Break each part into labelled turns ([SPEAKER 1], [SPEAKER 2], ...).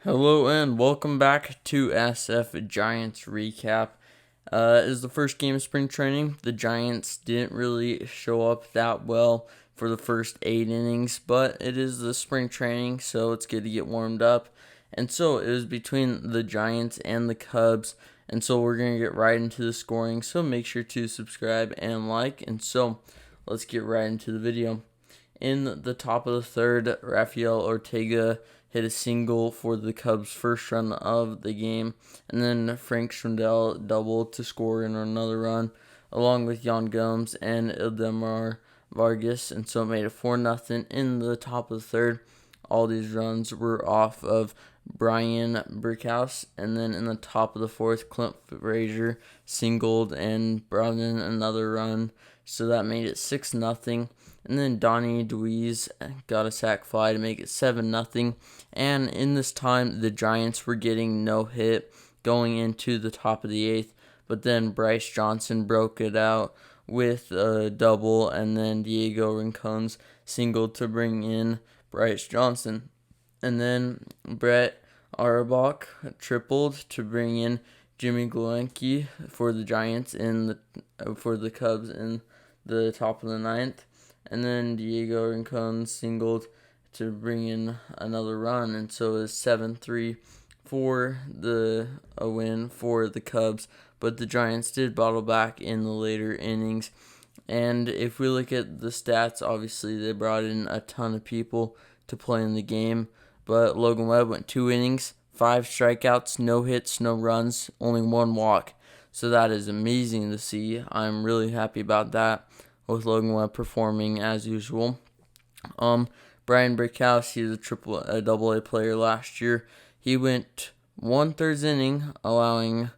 [SPEAKER 1] Hello and welcome back to SF Giants Recap. It is the first game of spring training. The Giants didn't really show up that well for the first 8 innings, but it is the spring training, so it's good to get warmed up. And so it was between the Giants and the Cubs, and so we're going to get right into the scoring, so make sure to subscribe and like. And so let's get right into the video. In the top of the third, Rafael Ortega hit a single for the Cubs' first run of the game, and then Frank Schwindel doubled to score in another run, along with Yan Gomes and Ildemar Vargas, and so it made it 4-0 in the top of the third. All these runs were off of Brian Brickhouse, and then in the top of the fourth, Clint Frazier singled and brought in another run, so that made it 6-0. And then Donnie Deweese got a sac fly to make it 7-0. And in this time, the Giants were getting no hit going into the top of the eighth. But then Bryce Johnson broke it out with a double, and then Diego Rincon's singled to bring in Bryce Johnson. And then Brett Auerbach tripled to bring in Jimmy Glowacki for the Giants for the Cubs in the top of the ninth. And then Diego Rincon singled to bring in another run, and so it's 7-3 for a win for the Cubs. But the Giants did battle back in the later innings. And if we look at the stats, obviously they brought in a ton of people to play in the game. But Logan Webb went 2 innings, 5 strikeouts, no hits, no runs, only 1 walk. So that is amazing to see. I'm really happy about that, with Logan Webb performing as usual. Brian Brickhouse, he's a double A player last year. He went 1/3 inning, allowing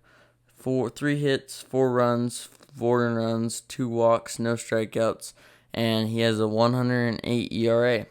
[SPEAKER 1] 3 hits, 4 runs, 4 runs, 2 walks, no strikeouts, and he has a 108 ERA.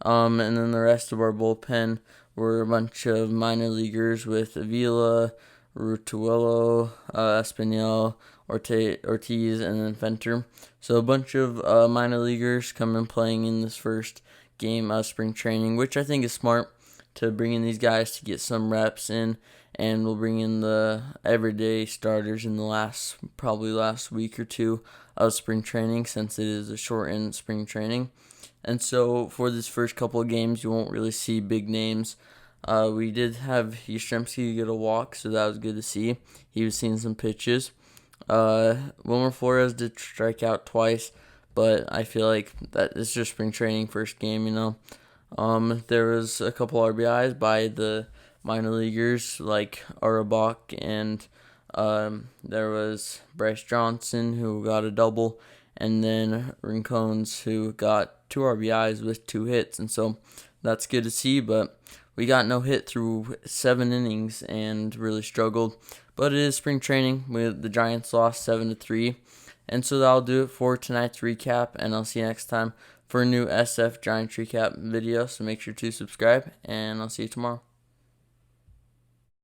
[SPEAKER 1] And then the rest of our bullpen were a bunch of minor leaguers with Avila, Rutuelo, Espinal, Ortiz, and then Fenter. So a bunch of minor leaguers come in playing in this first game of spring training, which I think is smart to bring in these guys to get some reps in, and we'll bring in the everyday starters in the probably last week or two of spring training, since it is a shortened spring training. And so for this first couple of games, you won't really see big names. We did have Yastrzemski get a walk, so that was good to see. He was seeing some pitches. Wilmer Flores did strike out twice, but I feel like that is just spring training first game, There was a couple RBIs by the minor leaguers like Auerbach, and there was Bryce Johnson who got a double, and then Rincones who got 2 RBIs with 2 hits, and so that's good to see. But we got no hit through 7 innings and really struggled. But it is spring training. The Giants lost 7-3. And so that'll do it for tonight's recap. And I'll see you next time for a new SF Giants recap video. So make sure to subscribe, and I'll see you tomorrow.